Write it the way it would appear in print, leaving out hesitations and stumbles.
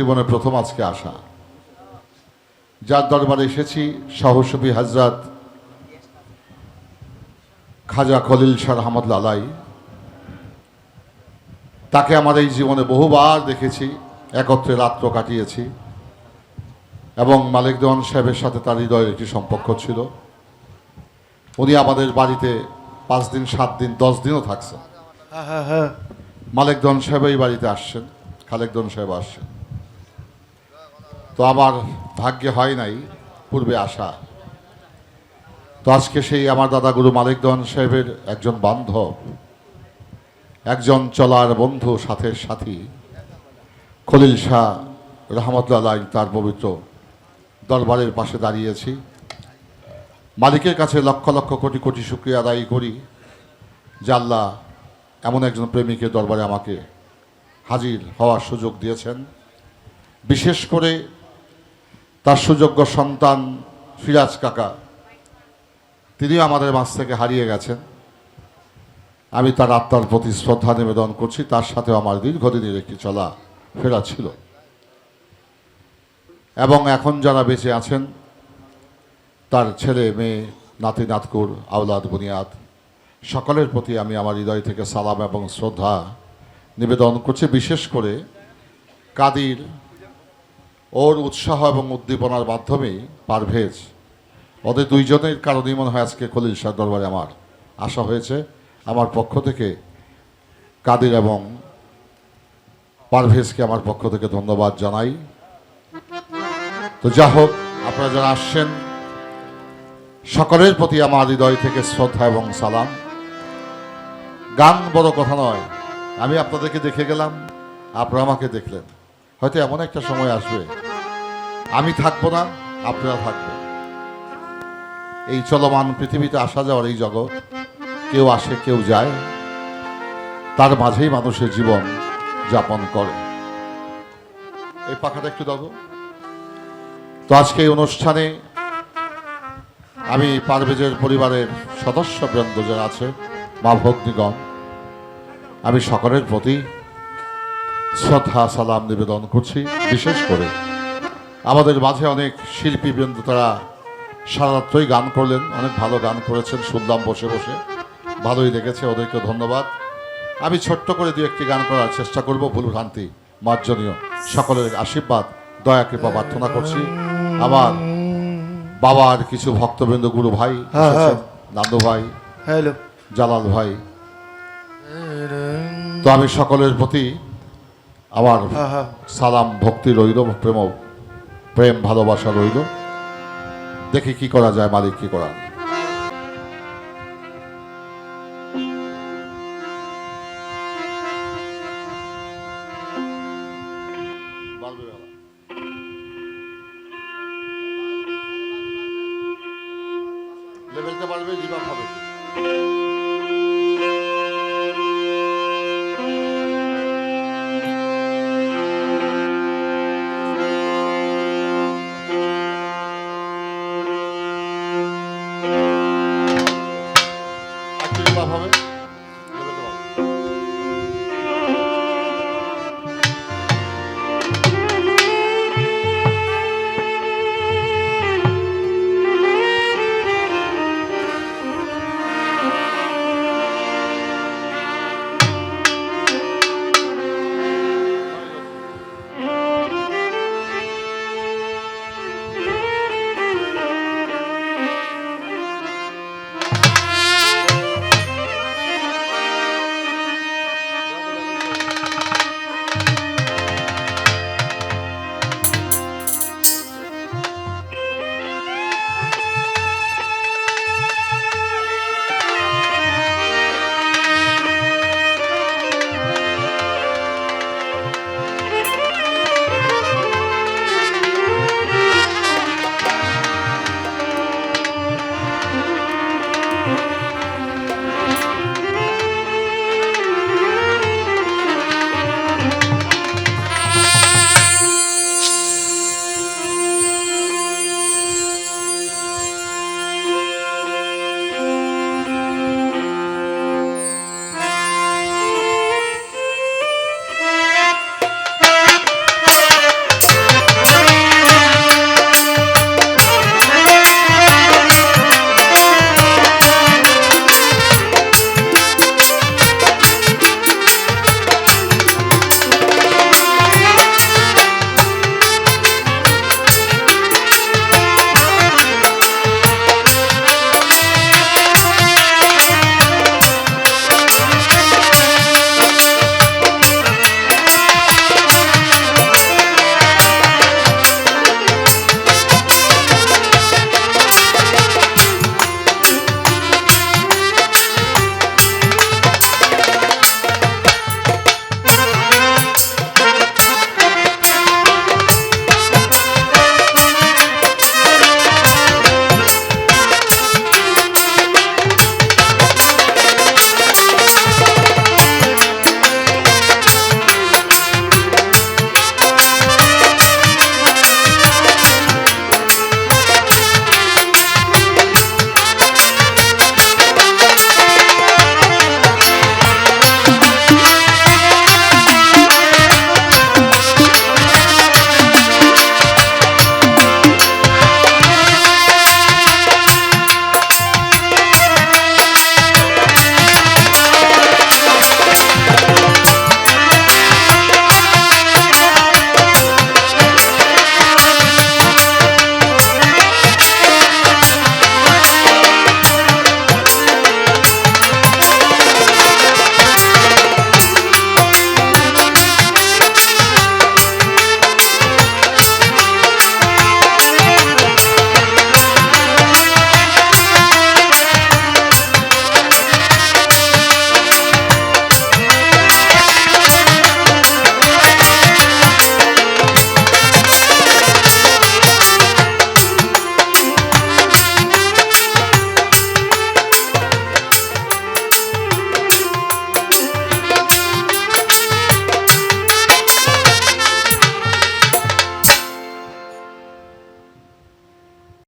জীবনে প্রথম আজকে আসা। যার দরবারে এসেছি সাহসবী হজরত খাজা খলিল শাহ রহমতুল্লাহ আলাই। তাকে আমার এই জীবনে বহুবার দেখেছি, একত্রে রাত্র কাটিয়েছি এবং মালিক দেওয়ান সাহেবের সাথে তার হৃদয়ের একটি সম্পর্ক ছিল। উনি আমাদের বাড়িতে 5 দিন 7 দিন 10 দিনও থাকছেন। মালিক দেওয়ান সাহেব এই বাড়িতে আসছেন, খালেক দেওয়ান সাহেব আসছেন। তো আমার ভাগ্যে হয় নাই পূর্বে আসা। তো আজকে সেই আমার দাদা গুরু মালিক দেওয়ান সাহেবের একজন বান্ধব, একজন চলার বন্ধু, সাথের সাথী খলিল শাহ রহমতুল্লাহ আলাই তার পবিত্র দরবারের পাশে দাঁড়িয়েছি। মালিকের কাছে লক্ষ লক্ষ কোটি কোটি শুকরিয়া আদায় করি যে আল্লাহ এমন একজন প্রেমিকের দরবারে আমাকে হাজির হওয়ার সুযোগ দিয়েছেন। বিশেষ করে তার সুযোগ্য সন্তান ফিরাজ কাকা, তিনিও আমাদের মাঝ থেকে হারিয়ে গেছেন। আমি তার আত্মার প্রতি শ্রদ্ধা নিবেদন করছি। তার সাথেও আমার দীর্ঘদিনের একটি চলা ফেরা ছিল। এবং এখন যারা বেঁচে আছেন, তার ছেলে মেয়ে, নাতি নাতকুর, আওলাদ বুনিয়াদ, সকলের প্রতি আমি আমার হৃদয় থেকে সালাম এবং শ্রদ্ধা নিবেদন করছি। বিশেষ করে কাদির, ওর উৎসাহ এবং উদ্দীপনার মাধ্যমেই পারভেজ, ওদের দুইজনের কারণেই মনে হয় আজকে খলিল শাহ দরবারে আমার আসা হয়েছে। আমার পক্ষ থেকে কাদির এবং পারভেজকে আমার পক্ষ থেকে ধন্যবাদ জানাই। তো যা হোক, আপনারা যারা আসছেন সকলের প্রতি আমার হৃদয় থেকে শ্রদ্ধা এবং সালাম। গান বড় কথা নয়, আমি আপনাদেরকে দেখে গেলাম, আপনারা আমাকে দেখলেন। হয়তো এমন একটা সময় আসবে আমি থাকবো না, আপনারা থাকবেন। এই চলমান পৃথিবীতে আসা যাওয়ার এই জগৎ, কেউ আসে কেউ যায়, তার মাঝেই মানুষের জীবন যাপন করে। এই পাখাটা একটু দাও। তো আজকে এই অনুষ্ঠানে আমি পারভেজের পরিবারের সদস্যবৃন্দ যারা আছে, মা ভগ্নীগণ, আমি সকলের প্রতি শ্রদ্ধা সালাম নিবেদন করছি। বিশেষ করে আমাদের মাঝে অনেক শিল্পীবৃন্দ, তারা সারারাত্রই গান করলেন, অনেক ভালো গান করেছেন, শুনলাম বসে বসে, ভালোই লেগেছে, ওদেরকে ধন্যবাদ। আমি ছোট্ট করে 2-1টি গান করার চেষ্টা করব, ভুল ভ্রান্তি মার্জনীয়। সকলের আশীর্বাদ দয়া কৃপা প্রার্থনা করছি। আমার বাবার কিছু ভক্তবৃন্দ, গুরু ভাই, নান্দু ভাই, জালাল ভাই, তো আমি সকলের প্রতি আমার সালাম ভক্তি রইল, প্রেম ভালোবাসা রইল। দেখি কি করা যায়, মালিক কি করা। লেভেলতে পারবে, রিভাব হবে। রিভাব হবে।